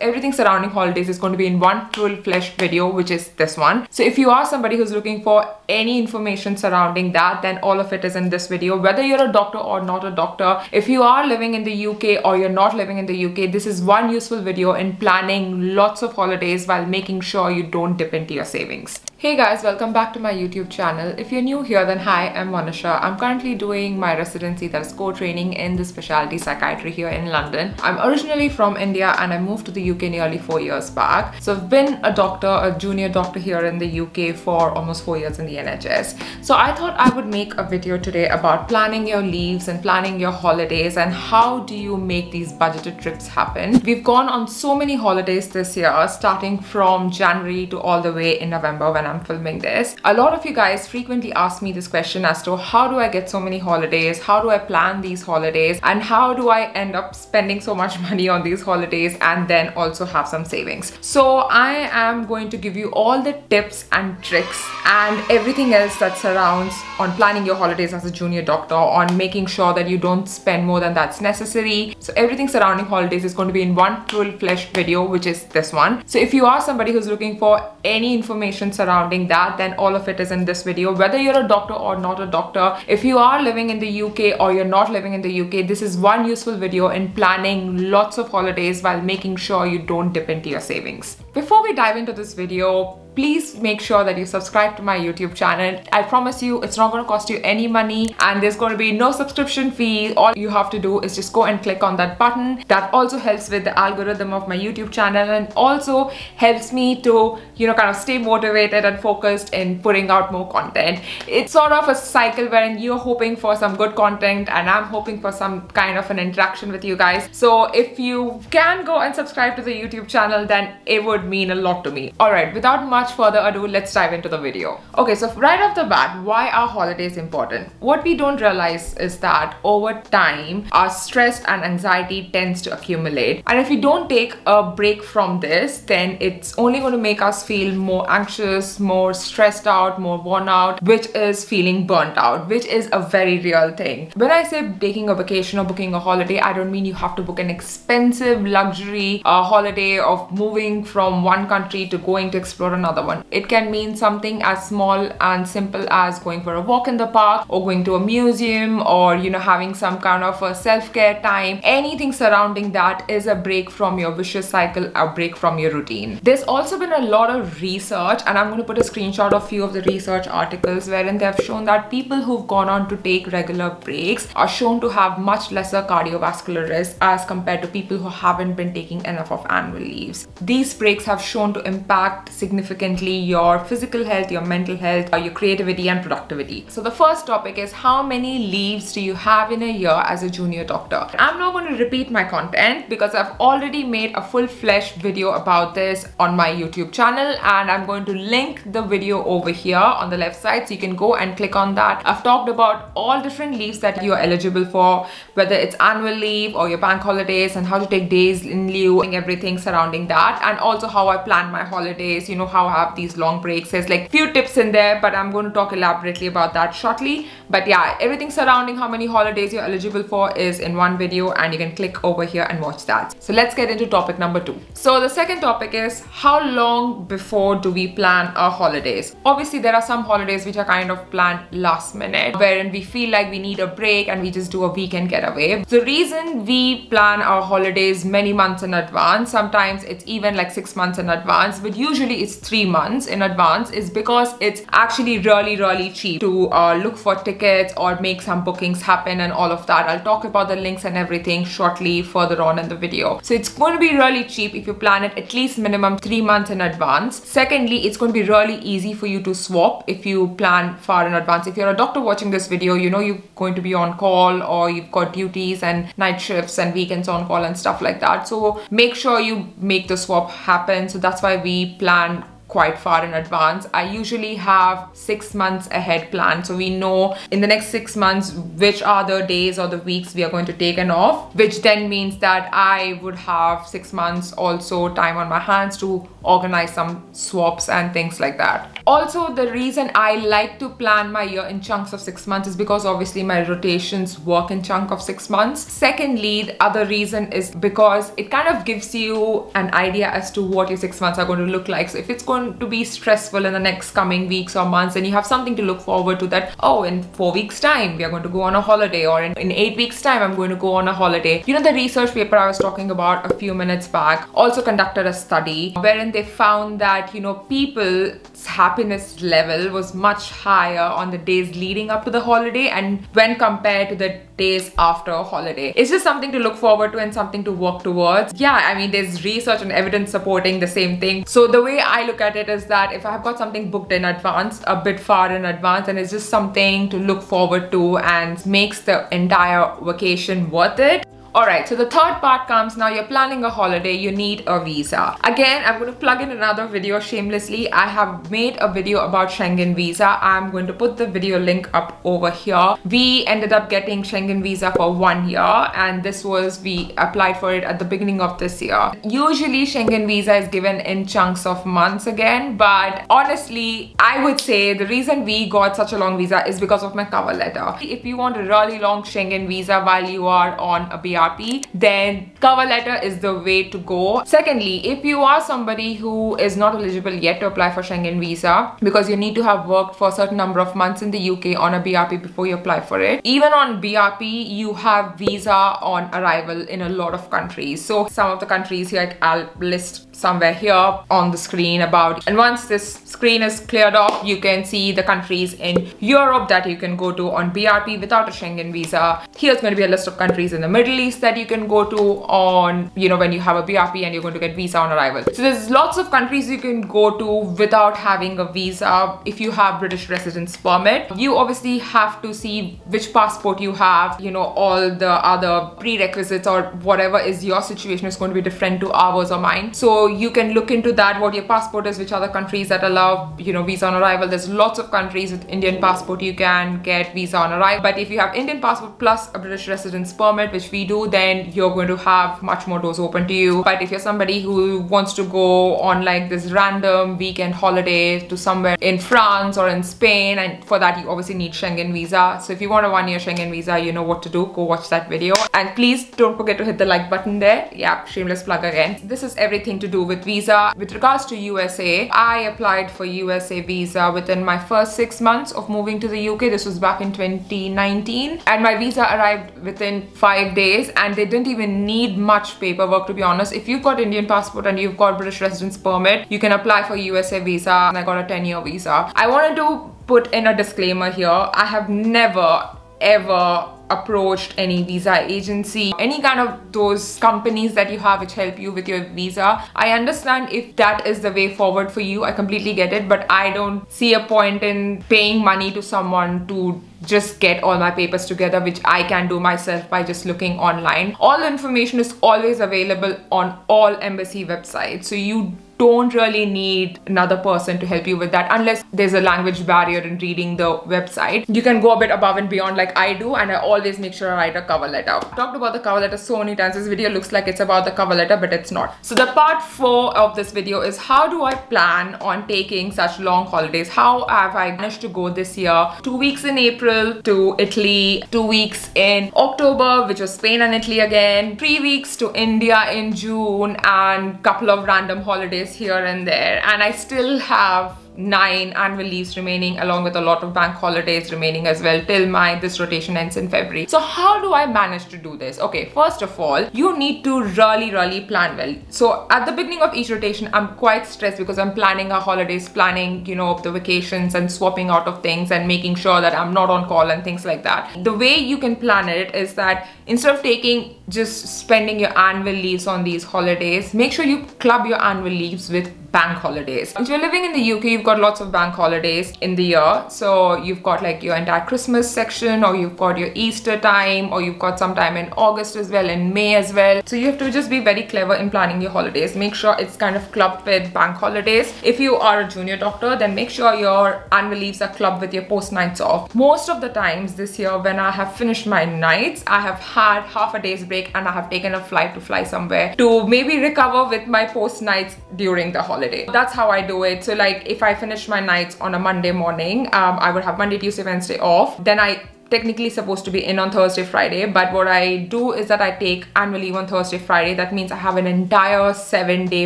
Everything surrounding holidays is going to be in one full-fledged video, which is this one. So if you are somebody who's looking for any information surrounding that, then all of it is in this video. Whether you're a doctor or not a doctor, if you are living in the UK or you're not living in the UK, this is one useful video in planning lots of holidays while making sure you don't dip into your savings. Hey guys, welcome back to my YouTube channel. If you're new here, then hi, I'm 𝗦𝐻𝐻𝐿. I'm currently doing my residency, that is co-training in the specialty psychiatry here in London. I'm originally from India and I moved to the UK nearly 4 years back. So I've been a doctor, a junior doctor here in the UK for almost 4 years in the NHS. So I thought I would make a video today about planning your leaves and planning your holidays and how do you make these budgeted trips happen. We've gone on so many holidays this year, starting from January to all the way in November when I'm filming this. A lot of you guys frequently ask me this question as to how do I get so many holidays, how do I plan these holidays, and how do I end up spending so much money on these holidays and then also have some savings. So I am going to give you all the tips and tricks and everything else that surrounds on planning your holidays as a junior doctor, on making sure that you don't spend more than that's necessary. So everything surrounding holidays is going to be in one full-fledged video, which is this one. So if you are somebody who's looking for any information surrounding that, then all of it is in this video. Whether you're a doctor or not a doctor, if you are living in the UK or you're not living in the UK, this is one useful video in planning lots of holidays while making sure you don't dip into your savings. Before we dive into this video, please make sure that you subscribe to my YouTube channel. I promise you it's not going to cost you any money and there's going to be no subscription fee. All you have to do is just go and click on that button. That also helps with the algorithm of my YouTube channel and also helps me to, kind of stay motivated and focused in putting out more content. It's sort of a cycle wherein you're hoping for some good content and I'm hoping for some kind of an interaction with you guys. So if you can go and subscribe to the YouTube channel, then it would mean a lot to me. Alright, without much further ado, let's dive into the video. Okay, so right off the bat, why are holidays important? What we don't realize is that over time, our stress and anxiety tends to accumulate. And if we don't take a break from this, then it's only going to make us feel more anxious, more stressed out, more worn out, which is feeling burnt out, which is a very real thing. When I say taking a vacation or booking a holiday, I don't mean you have to book an expensive luxury holiday of moving from one country to going to explore another one. It can mean something as small and simple as going for a walk in the park or going to a museum or having some kind of a self-care time. Anything surrounding that is a break from your vicious cycle, a break from your routine. There's also been a lot of research, and I'm going to put a screenshot of a few of the research articles wherein they have shown that people who've gone on to take regular breaks are shown to have much lesser cardiovascular risk as compared to people who haven't been taking enough of annual leaves. These breaks have shown to impact significantly your physical health, your mental health, your creativity and productivity. So the first topic is, how many leaves do you have in a year as a junior doctor? I'm not going to repeat my content because I've already made a full-fledged video about this on my YouTube channel and I'm going to link the video over here on the left side so you can go and click on that. I've talked about all different leaves that you're eligible for, whether it's annual leave or your bank holidays, and how to take days in lieu and everything surrounding that, and also how I plan my holidays, how I have these long breaks. There's like few tips in there, but I'm going to talk elaborately about that shortly. But yeah, everything surrounding how many holidays you're eligible for is in one video and you can click over here and watch that. So let's get into topic number 2. So the second topic is, how long before do we plan our holidays? Obviously there are some holidays which are kind of planned last minute, wherein we feel like we need a break and we just do a weekend getaway. The reason we plan our holidays many months in advance, sometimes it's even like 6 months in advance, but usually it's 3 months in advance, is because it's actually really cheap to look for tickets or make some bookings happen and all of that. I'll talk about the links and everything shortly further on in the video. So it's going to be really cheap if you plan it at least minimum 3 months in advance. Secondly, it's going to be really easy for you to swap if you plan far in advance. If you're a doctor watching this video, you're going to be on call or you've got duties and night shifts and weekends on call and stuff like that. So make sure you make the swap happen. So that's why we plan quite far in advance. I usually have 6 months ahead planned, so we know in the next 6 months which are the days or the weeks we are going to take an off, which then means that I would have 6 months also time on my hands to organize some swaps and things like that. Also, the reason I like to plan my year in chunks of 6 months is because obviously my rotations work in chunk of 6 months. Secondly, the other reason is because it kind of gives you an idea as to what your 6 months are going to look like. So if it's going to be stressful in the next coming weeks or months, then you have something to look forward to, that, oh, in 4 weeks time we are going to go on a holiday, or in 8 weeks time I'm going to go on a holiday. You know, the research paper I was talking about a few minutes back also conducted a study wherein they found that, you know, people's happiness level was much higher on the days leading up to the holiday and when compared to the days after a holiday. It's just something to look forward to and something to work towards. Yeah, I mean, there's research and evidence supporting the same thing. So the way I look at it is that if I have got something booked in advance, a bit far in advance, and it's just something to look forward to and makes the entire vacation worth it. Alright, so the third part comes now. You're planning a holiday, you need a visa. Again, I'm going to plug in another video shamelessly. I have made a video about Schengen visa. I'm going to put the video link up over here. We ended up getting Schengen visa for 1 year, and this was, we applied for it at the beginning of this year. Usually Schengen visa is given in chunks of months again, but honestly, I would say the reason we got such a long visa is because of my cover letter. If you want a really long Schengen visa while you are on a BR, then cover letter is the way to go. Secondly, if you are somebody who is not eligible yet to apply for Schengen visa, because you need to have worked for a certain number of months in the UK on a BRP before you apply for it, even on BRP you have visa on arrival in a lot of countries. So some of the countries here, I'll list somewhere here on the screen about, and once this screen is cleared off, you can see the countries in Europe that you can go to on BRP without a Schengen visa. Here's going to be a list of countries in the Middle East that you can go to on, you know, when you have a BRP and you're going to get visa on arrival. So there's lots of countries you can go to without having a visa if you have British residence permit. You obviously have to see which passport you have, you know, all the other prerequisites or whatever is your situation is going to be different to ours or mine. So you can look into that, what your passport is, which other countries that allow, you know, visa on arrival. There's lots of countries with Indian passport you can get visa on arrival. But if you have Indian passport plus a British residence permit, which we do, then you're going to have much more doors open to you. But if you're somebody who wants to go on like this random weekend holiday to somewhere in France or in Spain, and for that you obviously need Schengen visa. So if you want a 1 year Schengen visa, you know what to do. Go watch that video. And please don't forget to hit the like button there. Yeah, shameless plug again. This is everything to do with visa. With regards to USA, I applied for USA visa within my first 6 months of moving to the UK. This was back in 2019, and my visa arrived within 5 days, and they didn't even need much paperwork, to be honest. If you've got Indian passport and you've got British residence permit, you can apply for USA visa, and I got a 10-year visa. I wanted to put in a disclaimer here. I have never ever approached any visa agency, any kind of those companies that you have which help you with your visa. I understand if that is the way forward for you, I completely get it, but I don't see a point in paying money to someone to just get all my papers together, which I can do myself by just looking online. All the information is always available on all embassy websites, so you don't really need another person to help you with that unless there's a language barrier in reading the website. You can go a bit above and beyond like I do, and I always make sure I write a cover letter. I've talked about the cover letter so many times. This video looks like it's about the cover letter, but it's not. So the part 4 of this video is how do I plan on taking such long holidays? How have I managed to go this year? 2 weeks in April to Italy, 2 weeks in October, which was Spain and Italy again, 3 weeks to India in June, and a couple of random holidays here and there, and I still have 9 annual leaves remaining, along with a lot of bank holidays remaining as well till this rotation ends in February. So how do I manage to do this? Okay, first of all, you need to really plan well. So at the beginning of each rotation, I'm quite stressed because I'm planning our holidays, planning, you know, the vacations and swapping out of things and making sure that I'm not on call and things like that. The way you can plan it is that instead of taking just spending your annual leaves on these holidays, make sure you club your annual leaves with bank holidays. If you're living in the UK, you've got lots of bank holidays in the year. So you've got like your entire Christmas section, or you've got your Easter time, or you've got some time in August as well, in May as well. So you have to just be very clever in planning your holidays. Make sure it's kind of clubbed with bank holidays. If you are a junior doctor, then make sure your annual leaves are clubbed with your post nights off. Most of the times this year, when I have finished my nights, I have had half a day's break and I have taken a flight to fly somewhere to maybe recover with my post nights during the holiday. That's how I do it. So like if I finish my nights on a Monday morning, I would have Monday, Tuesday, Wednesday off. Then I technically supposed to be in on Thursday, Friday, but what I do is that I take annual leave on Thursday, Friday. That means I have an entire 7-day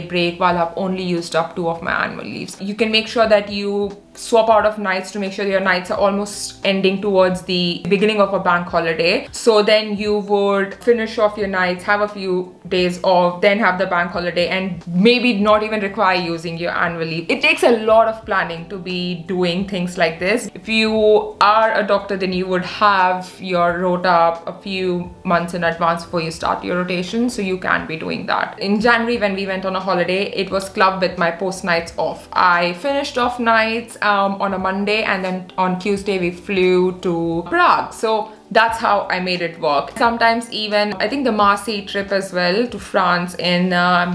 break while I've only used up 2 of my annual leaves. You can make sure that you swap out of nights to make sure your nights are almost ending towards the beginning of a bank holiday. So then you would finish off your nights, have a few days off, then have the bank holiday, and maybe not even require using your annual leave. It takes a lot of planning to be doing things like this. If you are a doctor, then you would have your rota a few months in advance before you start your rotation, so you can be doing that. In January, when we went on a holiday, it was clubbed with my post nights off. I finished off nights on a Monday, and then on Tuesday we flew to Prague. So that's how I made it work. Sometimes even, I think the 𝐈𝐻𝐸 trip as well to France in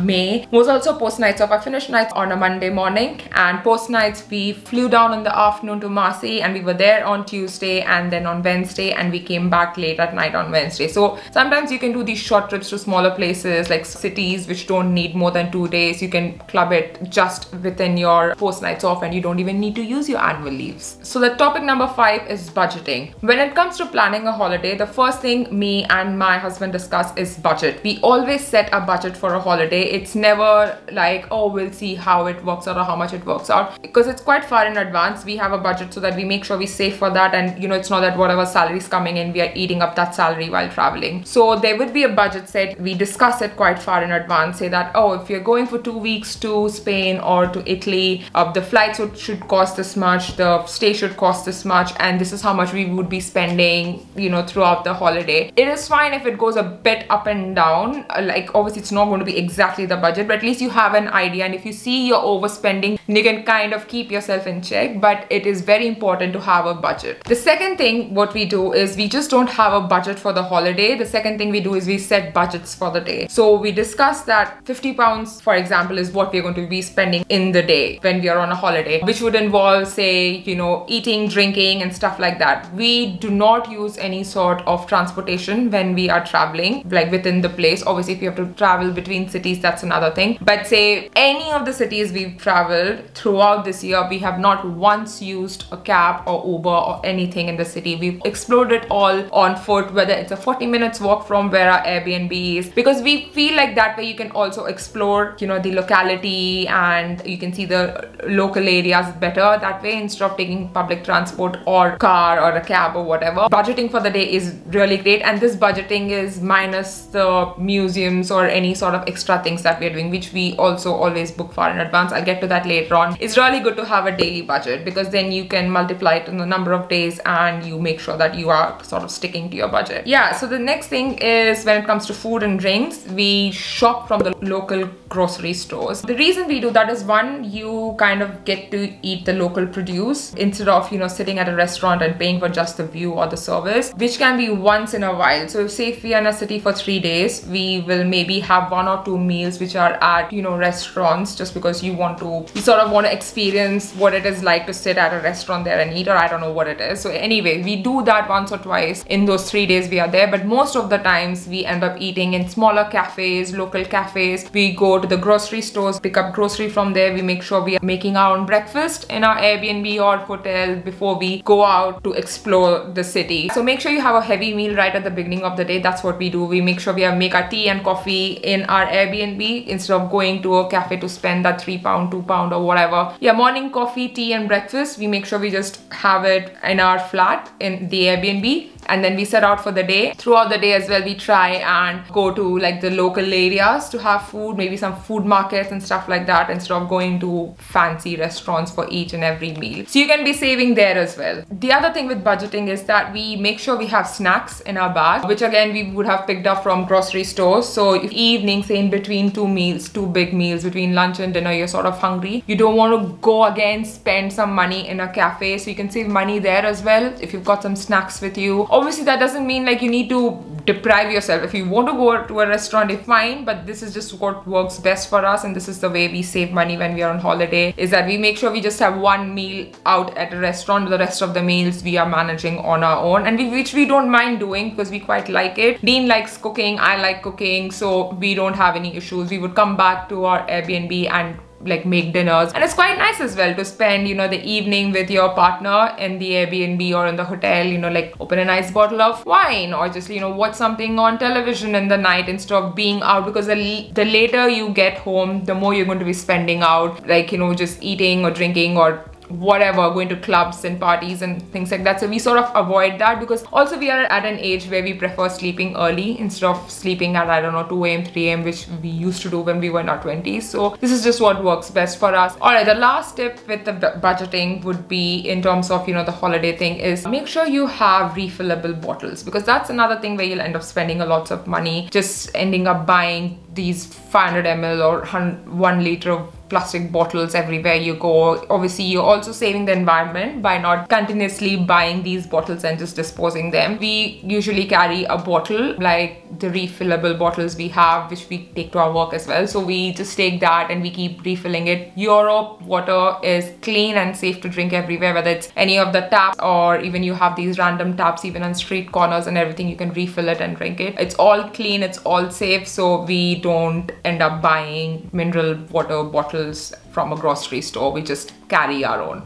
May was also post nights off. I finished nights on a Monday morning, and post nights we flew down in the afternoon to 𝐈𝐻𝐸, and we were there on Tuesday and then on Wednesday, and we came back late at night on Wednesday. So sometimes you can do these short trips to smaller places like cities which don't need more than 2 days. You can club it just within your post nights off, and you don't even need to use your annual leaves. So the topic number 5 is budgeting. When it comes to planning a holiday, the first thing me and my husband discuss is budget. We always set a budget for a holiday. It's never like, oh, we'll see how it works out or how much it works out, because it's quite far in advance. We have a budget so that we make sure we save for that, and you know, it's not that whatever salary is coming in, we are eating up that salary while traveling. So there would be a budget set. We discuss it quite far in advance. Say that, oh, if you're going for 2 weeks to Spain or to Italy, the flights should cost this much, the stay should cost this much, and this is how much we would be spending, you know, throughout the holiday. It is fine if it goes a bit up and down. Like obviously it's not going to be exactly the budget, but at least you have an idea, and if you see you're overspending, you can kind of keep yourself in check. But it is very important to have a budget. The second thing what we do is we just don't have a budget for the holiday. The second thing we do is we set budgets for the day. So we discuss that £50, for example, is what we're going to be spending in the day when we are on a holiday, which would involve, say, you know, eating, drinking and stuff like that. We do not use any sort of transportation when we are traveling, like within the place. Obviously, if you have to travel between cities, that's another thing. But say any of the cities we've traveled throughout this year, we have not once used a cab or Uber or anything in the city. We've explored it all on foot, whether it's a 40 minutes walk from where our Airbnb is, because we feel like that way you can also explore, you know, the locality, and you can see the local areas better that way, instead of taking public transport or car or a cab or whatever. Budgeting for the day is really great, and this budgeting is minus the museums or any sort of extra things that we're doing, which we also always book far in advance. I'll get to that later on. It's really good to have a daily budget, because then you can multiply it in the number of days and you make sure that you are sort of sticking to your budget. Yeah, so the next thing is when it comes to food and drinks, we shop from the local grocery stores. The reason we do that is, one, you kind of get to eat the local produce instead of, you know, sitting at a restaurant and paying for just the view or the service, which can be once in a while. So say if we are in a city for 3 days, we will maybe have 1 or 2 meals which are at, you know, restaurants, just because you sort of want to experience what it is like to sit at a restaurant there and eat, or I don't know what it is. So anyway, we do that once or twice in those 3 days we are there, but most of the times we end up eating in smaller cafes, local cafes. We go to the grocery stores, pick up grocery from there. We make sure we are making our own breakfast in our Airbnb or hotel before we go out to explore the city. So make sure you have a heavy meal right at the beginning of the day. That's what we do. We make sure we make our tea and coffee in our Airbnb instead of going to a cafe to spend that £3, £2 or whatever. Yeah, morning coffee, tea and breakfast, we make sure we just have it in our flat in the Airbnb. and then we set out for the day. Throughout the day as well, we try and go to like the local areas to have food, maybe some food markets and stuff like that, instead of going to fancy restaurants for each and every meal. So you can be saving there as well. The other thing with budgeting is that we make sure we have snacks in our bag, which again we would have picked up from grocery stores. So if evening, say in between two meals, two big meals, between lunch and dinner, you're sort of hungry, you don't want to go again spend some money in a cafe, so you can save money there as well if you've got some snacks with you. Obviously that doesn't mean like you need to deprive yourself. If you want to go to a restaurant, it's fine, but this is just what works best for us, and this is the way we save money when we are on holiday, is that we make sure we just have one meal out at a restaurant. The rest of the meals we are managing on our own, and which we don't mind doing because we quite like it. Dean likes cooking, I like cooking, so we don't have any issues. We would come back to our Airbnb and like make dinners, and it's quite nice as well to spend, you know, the evening with your partner in the Airbnb or in the hotel, you know, like open a nice bottle of wine or just, you know, watch something on television in the night instead of being out, because the later you get home, the more you're going to be spending out, like, you know, just eating or drinking or whatever, going to clubs and parties and things like that. So we sort of avoid that, because also we are at an age where we prefer sleeping early instead of sleeping at, I don't know, 2 a.m, 3 a.m, which we used to do when we were in our 20s. So this is just what works best for us. Alright, the last tip with the budgeting would be in terms of, you know, the holiday thing, is make sure you have refillable bottles, because that's another thing where you'll end up spending a lot of money, just ending up buying these 500 ml or 1 liter of plastic bottles everywhere you go. Obviously you're also saving the environment by not continuously buying these bottles and just disposing them. We usually carry a bottle like the refillable bottles we have, which we take to our work as well, so we just take that and we keep refilling it. Europe water is clean and safe to drink everywhere, whether it's any of the taps or even you have these random taps even on street corners and everything, you can refill it and drink it. It's all clean, it's all safe, so we don't end up buying mineral water bottles from a grocery store. We just carry our own.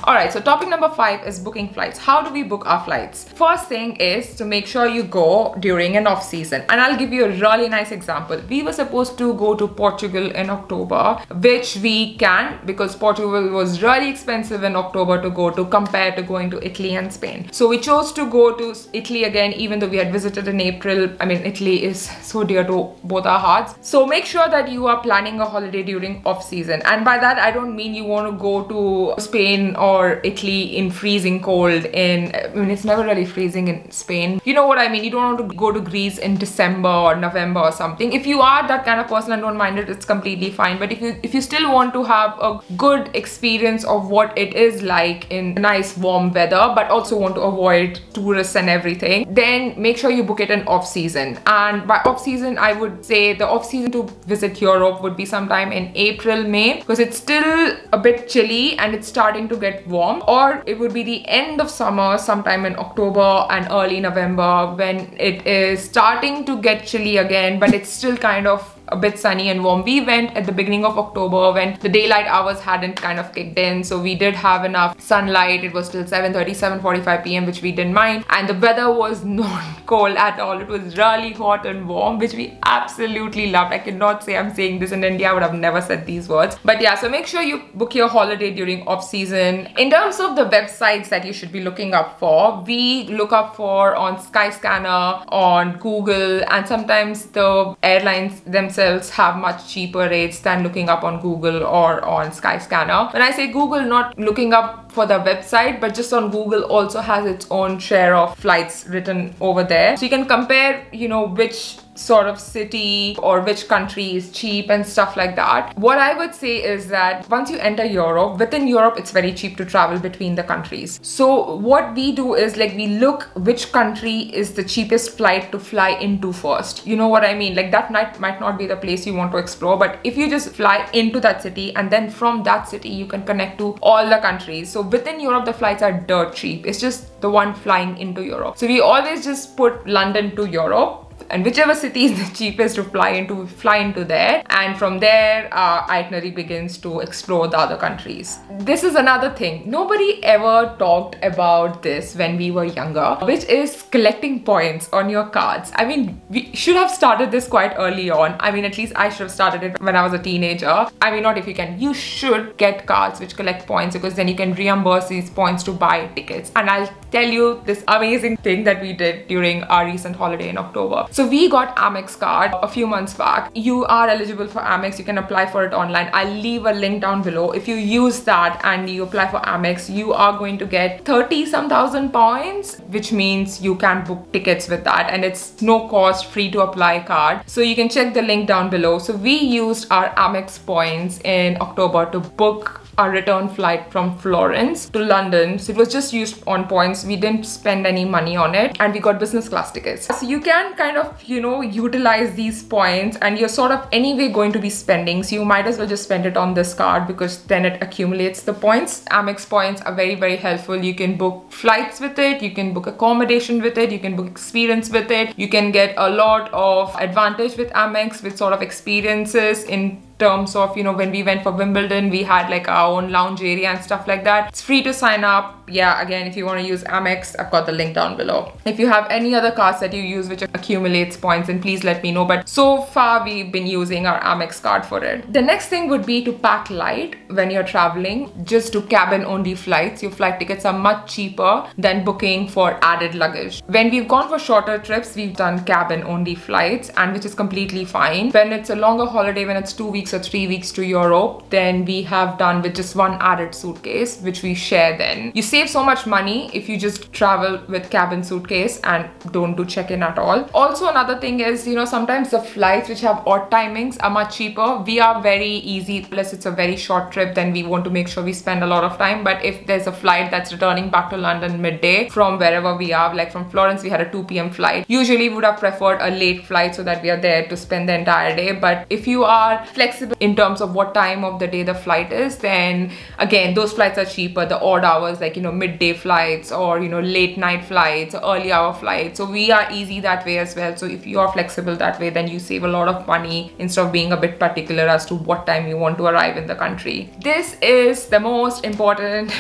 Alright, so topic number 5 is booking flights. How do we book our flights? First thing is to make sure you go during an off season, and I'll give you a really nice example. We were supposed to go to Portugal in October, which we can, because Portugal was really expensive in October to go to compared to going to Italy and Spain. So we chose to go to Italy again, even though we had visited in April. I mean, Italy is so dear to both our hearts. So make sure that you are planning a holiday during off season, and by that I don't mean you want to go to Spain or Italy in freezing cold. I mean, it's never really freezing in Spain. You know what I mean? You don't want to go to Greece in December or November or something. If you are that kind of person and don't mind it, it's completely fine. But if you still want to have a good experience of what it is like in nice warm weather, but also want to avoid tourists and everything, then make sure you book it in off season. And by off season, I would say the off season to visit Europe would be sometime in April, May, because it's still a bit chilly and it's starting to get warm. Or it would be the end of summer, sometime in October and early November, when it is starting to get chilly again, but it's still kind of a bit sunny and warm. We went at the beginning of October when the daylight hours hadn't kind of kicked in, so we did have enough sunlight. It was till 7:30, 7:45 p.m, which we didn't mind, and the weather was not cold at all. It was really hot and warm, which we absolutely loved. I cannot say I'm saying this in India. I would have never said these words. But yeah, so make sure you book your holiday during off season. In terms of the websites that you should be looking up for, we look up for on Skyscanner, on Google, and sometimes the airlines themselves have much cheaper rates than looking up on Google or on Skyscanner. When I say Google, not looking up for the website, but just on Google also has its own share of flights written over there. So you can compare, you know, which sort of city or which country is cheap and stuff like that. What I would say is that once you enter Europe, within Europe it's very cheap to travel between the countries. So what we do is, like, we look which country is the cheapest flight to fly into first. You know what I mean? Like, that might not be the place you want to explore, but if you just fly into that city and then from that city you can connect to all the countries. So within Europe the flights are dirt cheap. It's just the one flying into Europe. So we always just put London to Europe and whichever city is the cheapest to fly into, we fly into there, and from there our itinerary begins to explore the other countries. This is another thing, nobody ever talked about this when we were younger, which is collecting points on your cards. I mean, we should have started this quite early on. I mean, at least I should have started it when I was a teenager. I mean, not if you can, you should get cards which collect points, because then you can reimburse these points to buy tickets. And I'll tell you this amazing thing that we did during our recent holiday in October. So we got Amex card a few months back. You are eligible for Amex, you can apply for it online. I'll leave a link down below. If you use that and you apply for Amex, you are going to get 30-some thousand points, which means you can book tickets with that, and it's no cost, free to apply card. So you can check the link down below. So we used our Amex points in October to book our return flight from Florence to London. So it was just used on points. We didn't spend any money on it, and we got business class tickets. So you can kind of, you know, utilize these points, and you're sort of anyway going to be spending, so you might as well just spend it on this card, because then it accumulates the points. Amex points are very, very helpful. You can book flights with it, you can book accommodation with it, you can book experience with it. You can get a lot of advantage with Amex, with sort of experiences in terms of, you know, when we went for Wimbledon, we had like our own lounge area and stuff like that. It's free to sign up. Yeah, again, if you want to use Amex, I've got the link down below. If you have any other cards that you use which accumulates points, then please let me know. But so far, we've been using our Amex card for it. The next thing would be to pack light when you're traveling. Just do cabin-only flights. Your flight tickets are much cheaper than booking for added luggage. When we've gone for shorter trips, we've done cabin-only flights, and which is completely fine. When it's a longer holiday, when it's 2 weeks or 3 weeks to Europe, then we have done with just one added suitcase, which we share then. You save so much money if you just travel with cabin suitcase and don't do check-in at all. Also, another thing is, you know, sometimes the flights which have odd timings are much cheaper. We are very easy, plus it's a very short trip, then we want to make sure we spend a lot of time. But if there's a flight that's returning back to London midday from wherever we are, like from Florence, we had a 2 p.m. flight. Usually would have preferred a late flight so that we are there to spend the entire day. But if you are flexible in terms of what time of the day the flight is, then again, those flights are cheaper. The odd hours, like, you know, midday flights, or, you know, late night flights, or early hour flights. So we are easy that way as well. So if you are flexible that way, then you save a lot of money instead of being a bit particular as to what time you want to arrive in the country. This is the most important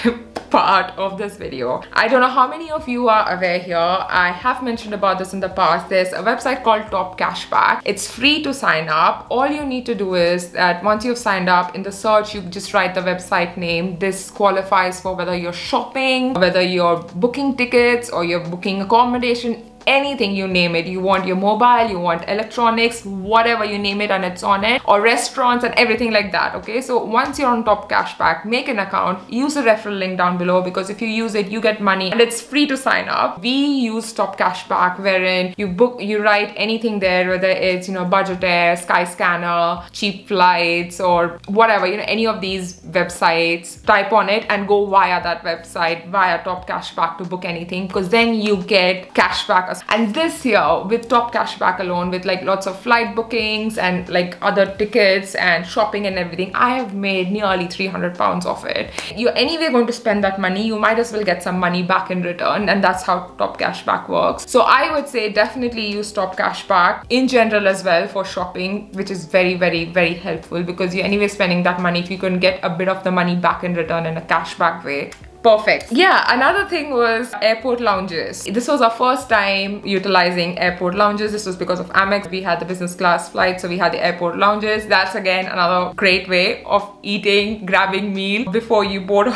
part of this video. I don't know how many of you are aware here. I have mentioned about this in the past. There's a website called Top Cashback. It's free to sign up. All you need to do is that once you've signed up, in the search you just write the website name. This qualifies for whether you're shopping, whether you're booking tickets, or you're booking accommodation, anything, you name it. You want your mobile, you want electronics, whatever, you name it and it's on it, or restaurants and everything like that. Okay, so once you're on Top Cashback, make an account, use the referral link down below, because if you use it, you get money, and it's free to sign up. We use Top Cashback, wherein you write anything there, whether it's, you know, Budget Air, Skyscanner, cheap flights, or whatever, you know, any of these websites, type on it and go via that website, via Top Cashback, to book anything, because then you get cashback. And this year, with Top Cashback alone, with like lots of flight bookings and like other tickets and shopping and everything, I have made nearly £300 off it. You're anyway going to spend that money, you might as well get some money back in return, and that's how Top Cashback works. So I would say definitely use Top Cashback in general as well for shopping, which is very, very, very helpful, because you're anyway spending that money. If you can get a bit of the money back in return in a cashback way, perfect. Yeah, another thing was airport lounges. This was our first time utilizing airport lounges. This was because of Amex. We had the business class flight, so we had the airport lounges. That's again another great way of eating, grabbing meal before you board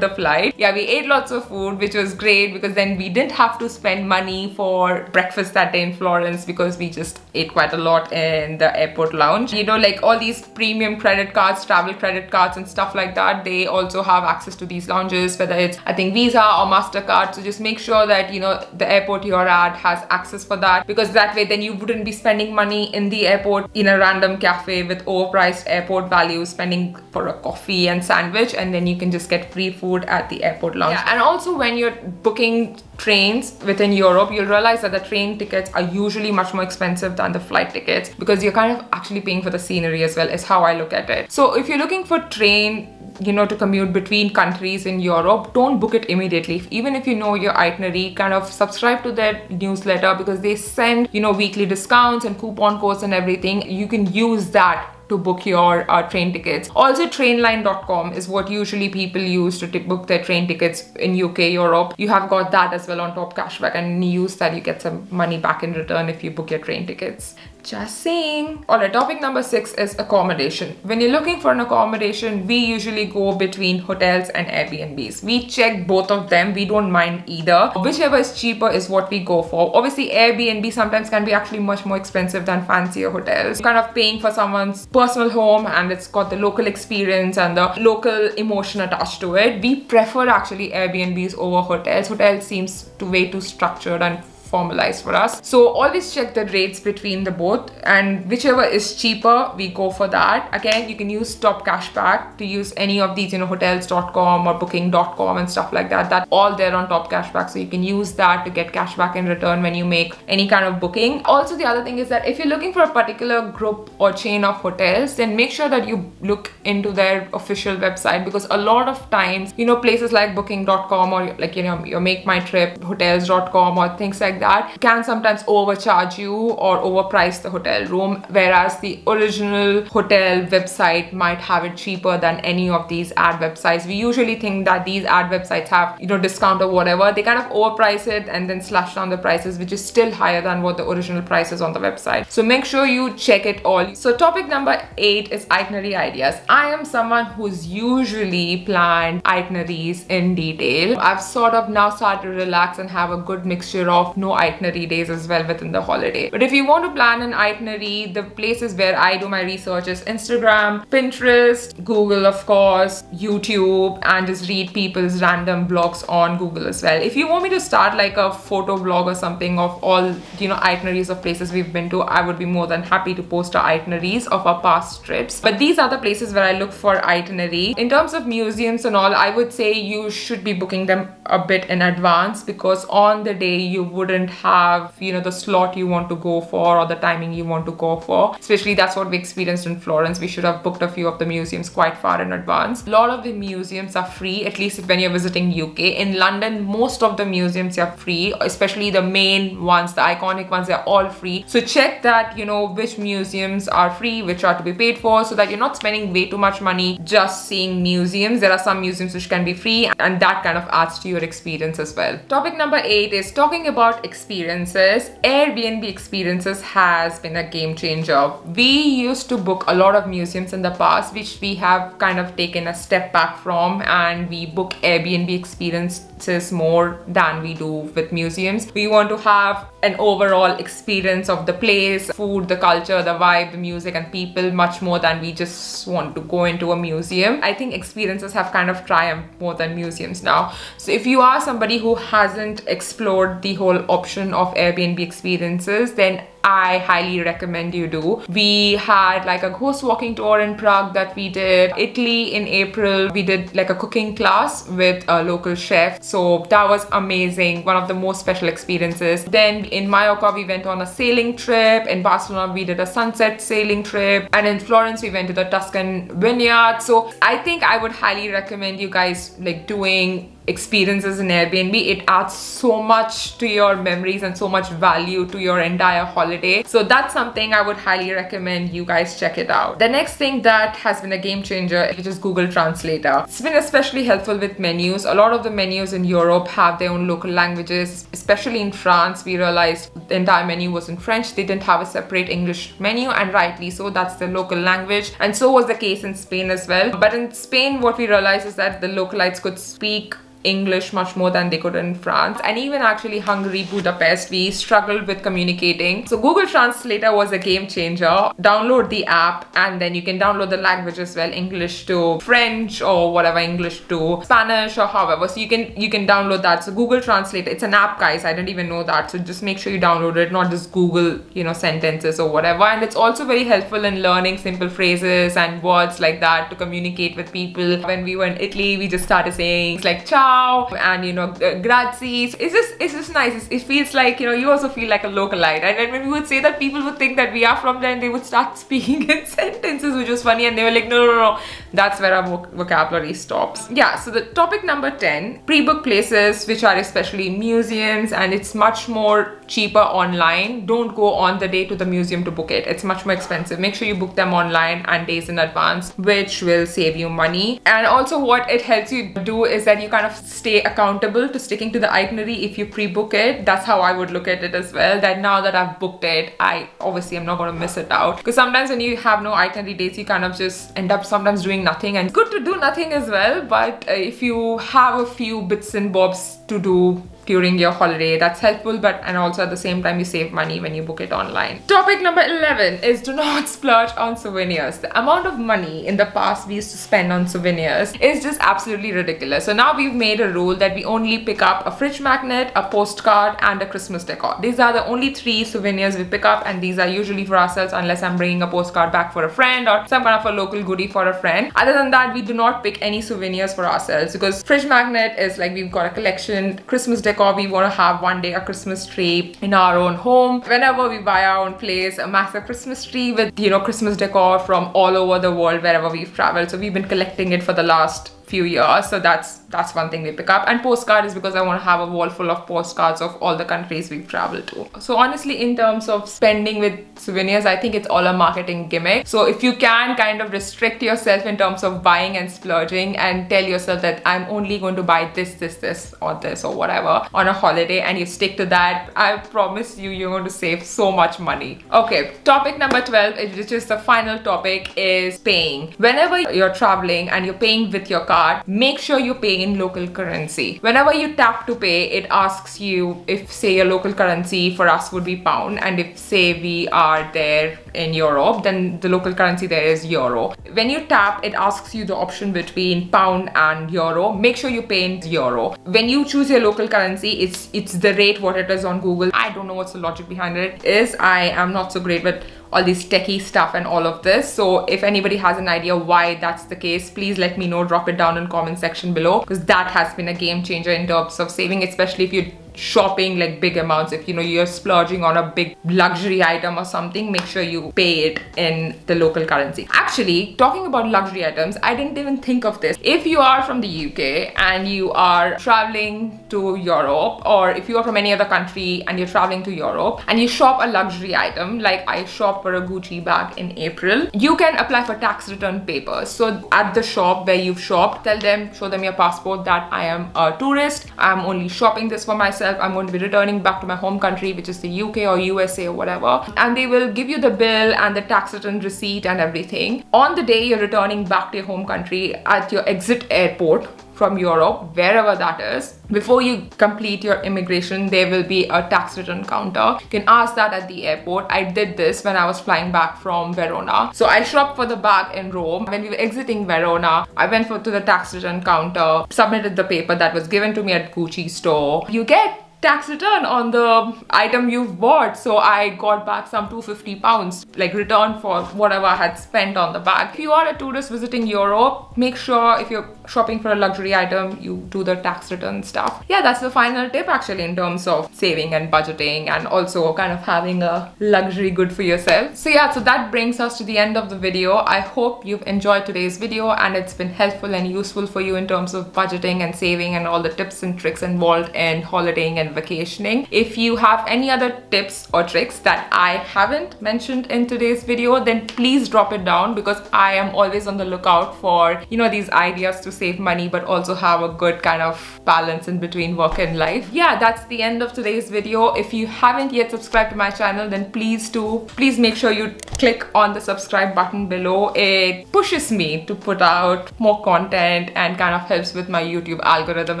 the flight. Yeah, we ate lots of food, which was great, because then we didn't have to spend money for breakfast that day in Florence, because we just ate quite a lot in the airport lounge. You know, like all these premium credit cards, travel credit cards and stuff like that, they also have access to these lounges, whether it's, I think, Visa or MasterCard. So just make sure that, you know, the airport you're at has access for that, because that way then you wouldn't be spending money in the airport in a random cafe with overpriced airport values, spending for a coffee and sandwich, and then you can just get free food at the airport lounge. Yeah, and also when you're booking trains within Europe, you'll realize that the train tickets are usually much more expensive than the flight tickets, because you're kind of actually paying for the scenery as well, is how I look at it. So if you're looking for train to commute between countries in Europe, don't book it immediately. Even if you know your itinerary, kind of subscribe to their newsletter, because they send, weekly discounts and coupon codes and everything. You can use that to book your train tickets. Also, trainline.com is what usually people use to book their train tickets in UK, Europe. You have got that as well on top cashback, and use that, you get some money back in return if you book your train tickets. Just saying. Alright, topic number 6 is accommodation. When you're looking for an accommodation, we usually go between hotels and Airbnbs. We check both of them. We don't mind either. Whichever is cheaper is what we go for. Obviously, Airbnb sometimes can be actually much more expensive than fancier hotels. You're kind of paying for someone's personal home, and it's got the local experience and the local emotion attached to it. We prefer actually Airbnbs over hotels. Hotels seems way too structured and formalized for us. So always check the rates between the both, and whichever is cheaper, we go for that. Again, you can use top cashback to use any of these, hotels.com or booking.com and stuff like that. That's all there on top cashback. So you can use that to get cashback in return when you make any kind of booking. Also, the other thing is that if you're looking for a particular group or chain of hotels, then make sure that you look into their official website, because a lot of times, places like booking.com or like, your Make My Trip, hotels.com or things like that can sometimes overcharge you or overprice the hotel room, whereas the original hotel website might have it cheaper than any of these ad websites. We usually think that these ad websites have, discount or whatever. They kind of overprice it and then slash down the prices, which is still higher than what the original price is on the website. So make sure you check it all. So topic number 8 is itinerary ideas. I am someone who's usually planned itineraries in detail. I've sort of now started to relax and have a good mixture of no itinerary days as well within the holiday. But if you want to plan an itinerary, the places where I do my research is Instagram, Pinterest, Google of course, YouTube, and just read people's random blogs on Google as well. If you want me to start like a photo blog or something of all itineraries of places we've been to, I would be more than happy to post our itineraries of our past trips. But these are the places where I look for itinerary. In terms of museums and all, I would say you should be booking them a bit in advance, because on the day you wouldn't have the slot you want to go for or the timing you want to go for. Especially that's what we experienced in Florence. We should have booked a few of the museums quite far in advance. A lot of the museums are free, at least when you're visiting UK. In London, most of the museums are free, especially the main ones, the iconic ones, they're all free. So check that which museums are free, which are to be paid for, so that you're not spending way too much money just seeing museums. There are some museums which can be free, and that kind of adds to your experience as well. Topic number 8 is talking about experiences. AirBNB Experiences has been a game changer. We used to book a lot of museums in the past, which we have kind of taken a step back from, and we book AirBNB Experiences more than we do with museums. We want to have an overall experience of the place, food, the culture, the vibe, the music and people, much more than we just want to go into a museum. I think experiences have kind of triumphed more than museums now. So if you are somebody who hasn't explored the whole option of AirBNB Experiences, then I highly recommend you do. We had like a ghost walking tour in Prague that we did. Italy in April, we did like a cooking class with a local chef. So that was amazing. One of the most special experiences. Then in Mallorca, we went on a sailing trip. In Barcelona, we did a sunset sailing trip. And in Florence, we went to the Tuscan vineyard. So I think I would highly recommend you guys like doing experiences in Airbnb. It adds so much to your memories and so much value to your entire holiday. So that's something I would highly recommend you guys check it out. The next thing that has been a game changer, which is Google Translator. It's been especially helpful with menus. A lot of the menus in Europe have their own local languages, especially in France. We realized the entire menu was in French. They didn't have a separate English menu, and rightly so, that's the local language. And so was the case in Spain as well. But in Spain, what we realized is that the localites could speak English much more than they could in France, and even actually Hungary, Budapest, we struggled with communicating. So Google Translator was a game changer. Download the app, and then you can download the language as well, English to French or whatever, English to Spanish or however. So you can download that. So Google Translator, it's an app, guys. I didn't even know that. So just make sure you download it, not just Google, sentences or whatever. And it's also very helpful in learning simple phrases and words like that to communicate with people. When we were in Italy, we just started saying like ciao ciao and grazie. It's just nice. It feels like you also feel like a localite. And when we would say that, people would think that we are from there and they would start speaking in sentences, which was funny, and they were like, no. That's where our vocabulary stops. Yeah, so the topic number 10, pre-book places which are especially museums, and it's much more cheaper online. Don't go on the day to the museum to book it. It's much more expensive. Make sure you book them online and days in advance, which will save you money. And also what it helps you do is that you kind of stay accountable to sticking to the itinerary if you pre-book it. That's how I would look at it as well, that now that I've booked it, I obviously am not going to miss it out. Because sometimes when you have no itinerary dates, you kind of just end up sometimes doing nothing, and it's good to do nothing as well, but if you have a few bits and bobs to do during your holiday, that's helpful, and also at the same time you save money when you book it online. Topic number 11 is do not splurge on souvenirs. The amount of money in the past we used to spend on souvenirs is just absolutely ridiculous. So now we've made a rule that we only pick up a fridge magnet, a postcard, and a Christmas decor. These are the only 3 souvenirs we pick up, and these are usually for ourselves unless I'm bringing a postcard back for a friend or some kind of a local goodie for a friend. Other than that, we do not pick any souvenirs for ourselves, because fridge magnet is like we've got a collection. Christmas decor, we want to have one day a Christmas tree in our own home. Whenever we buy our own place, a massive Christmas tree with Christmas decor from all over the world wherever we've traveled. So we've been collecting it for the last few years, so that's one thing we pick up. And postcard is because I want to have a wall full of postcards of all the countries we've traveled to. So honestly, in terms of spending with souvenirs, I think it's all a marketing gimmick. So if you can kind of restrict yourself in terms of buying and splurging, and tell yourself that I'm only going to buy this or whatever on a holiday, and you stick to that, I promise you're going to save so much money. Okay, topic number 12, which is the final topic, is paying. Whenever you're traveling and you're paying with your card, make sure you pay in local currency. Whenever you tap to pay, it asks you if, say, your local currency for us would be pound, and if, say, we are there in Europe, then the local currency there is euro. When you tap, it asks you the option between pound and euro. Make sure you pay in euro. When you choose your local currency, it's the rate what it is on Google. I don't know what's the logic behind it is. I am not so great with all this techie stuff and all of this, so if anybody has an idea why that's the case, please let me know. Drop it down in comment section below, because that has been a game changer in terms of saving, especially if you're shopping like big amounts. If you're splurging on a big luxury item or something, make sure you pay it in the local currency. Actually, talking about luxury items, I didn't even think of this. If you are from the UK and you are traveling to Europe, or if you are from any other country and you're traveling to Europe and you shop a luxury item, like I shopped for a Gucci bag in April, you can apply for tax return papers. So at the shop where you've shopped, show them your passport that I am a tourist, I'm only shopping this for myself, I'm going to be returning back to my home country, which is the UK or USA or whatever, and they will give you the bill and the tax return receipt and everything. On the day you're returning back to your home country, at your exit airport from Europe, wherever that is, before you complete your immigration, there will be a tax return counter. You can ask that at the airport. I did this when I was flying back from Verona. So I shopped for the bag in Rome. When we were exiting Verona, I went to the tax return counter, submitted the paper that was given to me at Gucci store. You get tax return on the item you've bought, so I got back some £250, like return for whatever I had spent on the bag. If you are a tourist visiting Europe, make sure if you're shopping for a luxury item, you do the tax return stuff. Yeah, that's the final tip actually in terms of saving and budgeting, and also kind of having a luxury good for yourself. So yeah, so that brings us to the end of the video. I hope you've enjoyed today's video and it's been helpful and useful for you in terms of budgeting and saving and all the tips and tricks involved in holidaying and vacationing. If you have any other tips or tricks that I haven't mentioned in today's video, then please drop it down, because I am always on the lookout for, these ideas to save money but also have a good kind of balance in between work and life. Yeah, that's the end of today's video. If you haven't yet subscribed to my channel, then please make sure you click on the subscribe button below. It pushes me to put out more content and kind of helps with my YouTube algorithm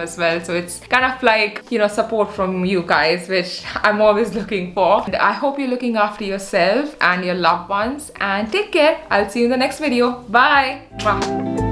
as well. So it's kind of like, support from you guys, which I'm always looking for. And I hope you're looking after yourself and your loved ones, and take care. I'll see you in the next video. Bye. Mwah.